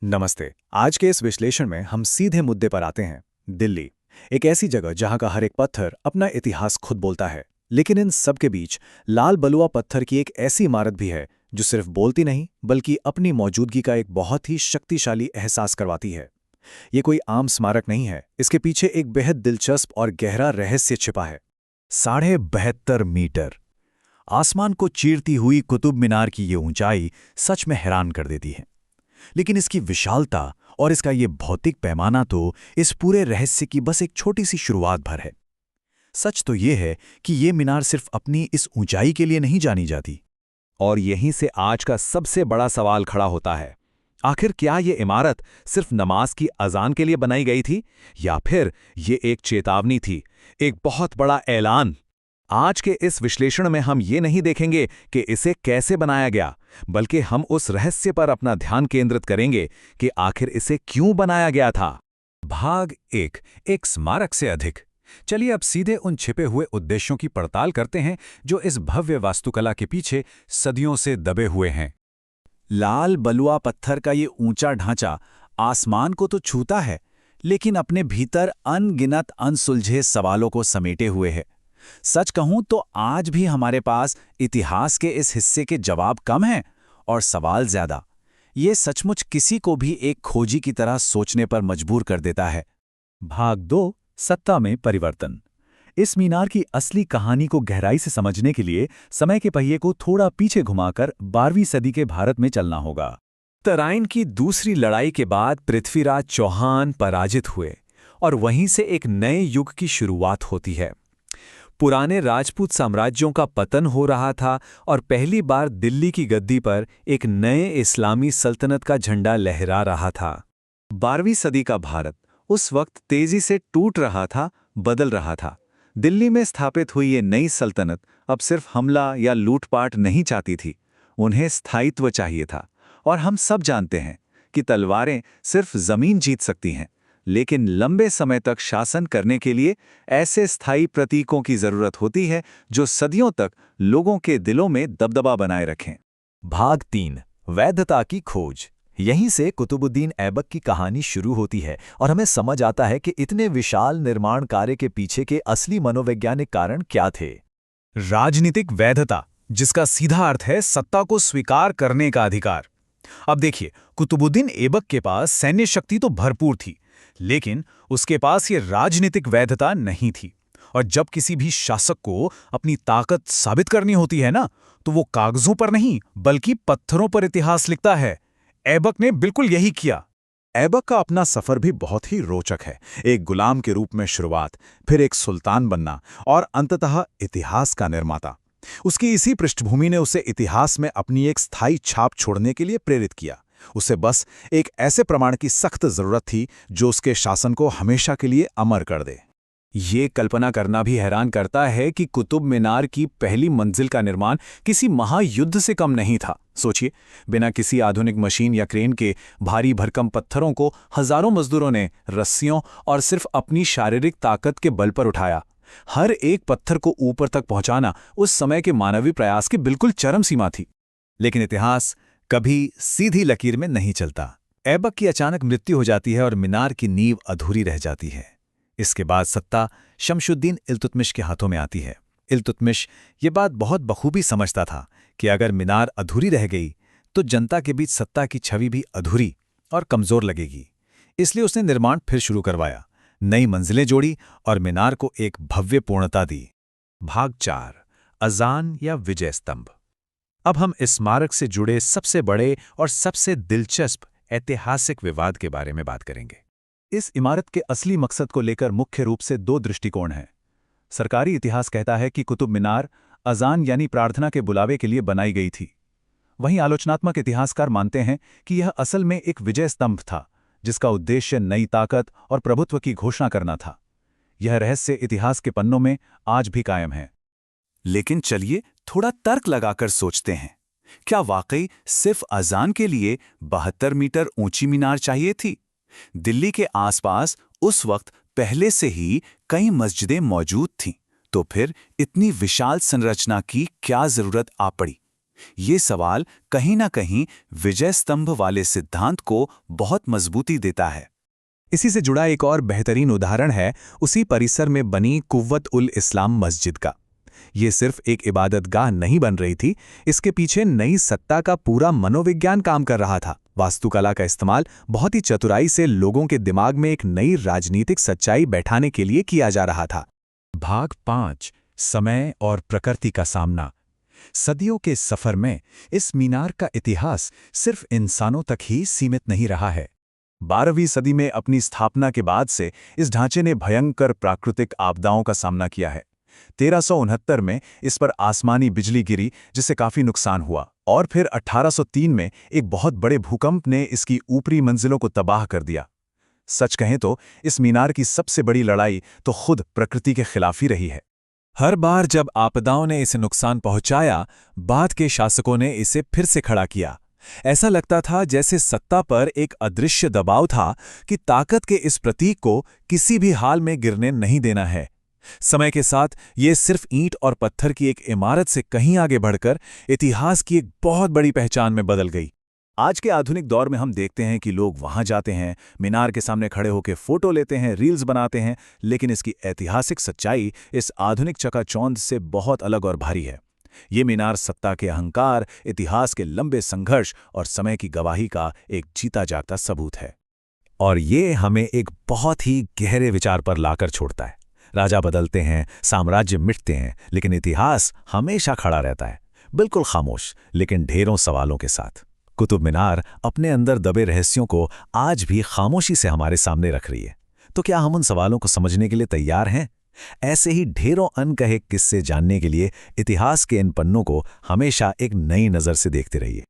नमस्ते। आज के इस विश्लेषण में हम सीधे मुद्दे पर आते हैं। दिल्ली, एक ऐसी जगह जहां का हर एक पत्थर अपना इतिहास खुद बोलता है। लेकिन इन सब के बीच लाल बलुआ पत्थर की एक ऐसी इमारत भी है जो सिर्फ बोलती नहीं बल्कि अपनी मौजूदगी का एक बहुत ही शक्तिशाली एहसास करवाती है। ये कोई आम स्मारक नहीं है, इसके पीछे एक बेहद दिलचस्प और गहरा रहस्य छिपा है। 72.5 मीटर आसमान को चीरती हुई कुतुब मीनार की ये ऊंचाई सच में हैरान कर देती है। लेकिन इसकी विशालता और इसका ये भौतिक पैमाना तो इस पूरे रहस्य की बस एक छोटी सी शुरुआत भर है। सच तो ये है कि ये मीनार सिर्फ अपनी इस ऊंचाई के लिए नहीं जानी जाती। और यहीं से आज का सबसे बड़ा सवाल खड़ा होता है। आखिर क्या ये इमारत सिर्फ नमाज की अजान के लिए बनाई गई थी, या फिर ये एक चेतावनी थी, एक बहुत बड़ा ऐलान? आज के इस विश्लेषण में हम ये नहीं देखेंगे कि इसे कैसे बनाया गया, बल्कि हम उस रहस्य पर अपना ध्यान केंद्रित करेंगे कि आखिर इसे क्यों बनाया गया था। भाग एक स्मारक से अधिक। चलिए अब सीधे उन छिपे हुए उद्देश्यों की पड़ताल करते हैं जो इस भव्य वास्तुकला के पीछे सदियों से दबे हुए हैं। लाल बलुआ पत्थर का ये ऊंचा ढांचा आसमान को तो छूता है, लेकिन अपने भीतर अनगिनत अनसुलझे सवालों को समेटे हुए है। सच कहूं तो आज भी हमारे पास इतिहास के इस हिस्से के जवाब कम हैं और सवाल ज्यादा। ये सचमुच किसी को भी एक खोजी की तरह सोचने पर मजबूर कर देता है। भाग 2, सत्ता में परिवर्तन। इस मीनार की असली कहानी को गहराई से समझने के लिए समय के पहिए को थोड़ा पीछे घुमाकर 12वीं सदी के भारत में चलना होगा। तराइन की दूसरी लड़ाई के बाद पृथ्वीराज चौहान पराजित हुए और वहीं से एक नए युग की शुरुआत होती है। पुराने राजपूत साम्राज्यों का पतन हो रहा था और पहली बार दिल्ली की गद्दी पर एक नए इस्लामी सल्तनत का झंडा लहरा रहा था। 12वीं सदी का भारत उस वक्त तेजी से टूट रहा था, बदल रहा था। दिल्ली में स्थापित हुई ये नई सल्तनत अब सिर्फ हमला या लूटपाट नहीं चाहती थी, उन्हें स्थायित्व चाहिए था। और हम सब जानते हैं कि तलवारें सिर्फ जमीन जीत सकती हैं, लेकिन लंबे समय तक शासन करने के लिए ऐसे स्थायी प्रतीकों की जरूरत होती है जो सदियों तक लोगों के दिलों में दबदबा बनाए रखें। भाग 3, वैधता की खोज। यहीं से कुतुबुद्दीन ऐबक की कहानी शुरू होती है और हमें समझ आता है कि इतने विशाल निर्माण कार्य के पीछे के असली मनोवैज्ञानिक कारण क्या थे। राजनीतिक वैधता, जिसका सीधा अर्थ है सत्ता को स्वीकार करने का अधिकार। अब देखिए, कुतुबुद्दीन ऐबक के पास सैन्य शक्ति तो भरपूर थी, लेकिन उसके पास ये राजनीतिक वैधता नहीं थी। और जब किसी भी शासक को अपनी ताकत साबित करनी होती है ना, तो वो कागजों पर नहीं बल्कि पत्थरों पर इतिहास लिखता है। ऐबक ने बिल्कुल यही किया। ऐबक का अपना सफर भी बहुत ही रोचक है। एक गुलाम के रूप में शुरुआत, फिर एक सुल्तान बनना और अंततः इतिहास का निर्माता। उसकी इसी पृष्ठभूमि ने उसे इतिहास में अपनी एक स्थायी छाप छोड़ने के लिए प्रेरित किया। उसे बस एक ऐसे प्रमाण की सख्त जरूरत थी जो उसके शासन को हमेशा के लिए अमर कर दे। ये कल्पना करना भी हैरान करता है कि कुतुब मीनार की पहली मंजिल का निर्माण किसी महायुद्ध से कम नहीं था। सोचिए, बिना किसी आधुनिक मशीन या क्रेन के भारी भरकम पत्थरों को हजारों मजदूरों ने रस्सियों और सिर्फ अपनी शारीरिक ताकत के बल पर उठाया। हर एक पत्थर को ऊपर तक पहुंचाना उस समय के मानवीय प्रयास की बिल्कुल चरम सीमा थी। लेकिन इतिहास कभी सीधी लकीर में नहीं चलता। ऐबक की अचानक मृत्यु हो जाती है और मीनार की नींव अधूरी रह जाती है। इसके बाद सत्ता शमशुद्दीन इल्तुतमिश के हाथों में आती है। इल्तुतमिश ये बात बहुत बखूबी समझता था कि अगर मीनार अधूरी रह गई तो जनता के बीच सत्ता की छवि भी अधूरी और कमजोर लगेगी। इसलिए उसने निर्माण फिर शुरू करवाया, नई मंजिलें जोड़ी और मीनार को एक भव्य पूर्णता दी। भाग 4, अजान या विजय स्तंभ। अब हम इस स्मारक से जुड़े सबसे बड़े और सबसे दिलचस्प ऐतिहासिक विवाद के बारे में बात करेंगे। इस इमारत के असली मकसद को लेकर मुख्य रूप से 2 दृष्टिकोण हैं। सरकारी इतिहास कहता है कि कुतुब मीनार अजान यानी प्रार्थना के बुलावे के लिए बनाई गई थी। वहीं आलोचनात्मक इतिहासकार मानते हैं कि यह असल में एक विजय स्तंभ था, जिसका उद्देश्य नई ताकत और प्रभुत्व की घोषणा करना था। यह रहस्य इतिहास के पन्नों में आज भी कायम है। लेकिन चलिए थोड़ा तर्क लगाकर सोचते हैं, क्या वाकई सिर्फ अजान के लिए 72 मीटर ऊंची मीनार चाहिए थी? दिल्ली के आसपास उस वक्त पहले से ही कई मस्जिदें मौजूद थीं, तो फिर इतनी विशाल संरचना की क्या जरूरत आ पड़ी? ये सवाल कहीं ना कहीं विजय स्तंभ वाले सिद्धांत को बहुत मजबूती देता है। इसी से जुड़ा एक और बेहतरीन उदाहरण है उसी परिसर में बनी कुव्वत उल इस्लाम मस्जिद का। ये सिर्फ एक इबादतगाह नहीं बन रही थी, इसके पीछे नई सत्ता का पूरा मनोविज्ञान काम कर रहा था। वास्तुकला का इस्तेमाल बहुत ही चतुराई से लोगों के दिमाग में एक नई राजनीतिक सच्चाई बैठाने के लिए किया जा रहा था। भाग 5, समय और प्रकृति का सामना। सदियों के सफर में इस मीनार का इतिहास सिर्फ इंसानों तक ही सीमित नहीं रहा है। 12वीं सदी में अपनी स्थापना के बाद से इस ढांचे ने भयंकर प्राकृतिक आपदाओं का सामना किया है। 1369 में इस पर आसमानी बिजली गिरी, जिससे काफी नुकसान हुआ, और फिर 1803 में एक बहुत बड़े भूकंप ने इसकी ऊपरी मंजिलों को तबाह कर दिया। सच कहें तो इस मीनार की सबसे बड़ी लड़ाई तो खुद प्रकृति के खिलाफ ही रही है। हर बार जब आपदाओं ने इसे नुकसान पहुंचाया, बाद के शासकों ने इसे फिर से खड़ा किया। ऐसा लगता था जैसे सत्ता पर एक अदृश्य दबाव था कि ताकत के इस प्रतीक को किसी भी हाल में गिरने नहीं देना है। समय के साथ ये सिर्फ ईंट और पत्थर की एक इमारत से कहीं आगे बढ़कर इतिहास की एक बहुत बड़ी पहचान में बदल गई। आज के आधुनिक दौर में हम देखते हैं कि लोग वहां जाते हैं, मीनार के सामने खड़े होकर फोटो लेते हैं, रील्स बनाते हैं, लेकिन इसकी ऐतिहासिक सच्चाई इस आधुनिक चकाचौंध से बहुत अलग और भारी है। ये मीनार सत्ता के अहंकार, इतिहास के लंबे संघर्ष और समय की गवाही का एक जीता जागता सबूत है। और ये हमें एक बहुत ही गहरे विचार पर लाकर छोड़ता है। राजा बदलते हैं, साम्राज्य मिटते हैं, लेकिन इतिहास हमेशा खड़ा रहता है, बिल्कुल खामोश लेकिन ढेरों सवालों के साथ। कुतुब मीनार अपने अंदर दबे रहस्यों को आज भी खामोशी से हमारे सामने रख रही है। तो क्या हम उन सवालों को समझने के लिए तैयार हैं? ऐसे ही ढेरों अनकहे किस्से जानने के लिए इतिहास के इन पन्नों को हमेशा एक नई नज़र से देखते रहिए।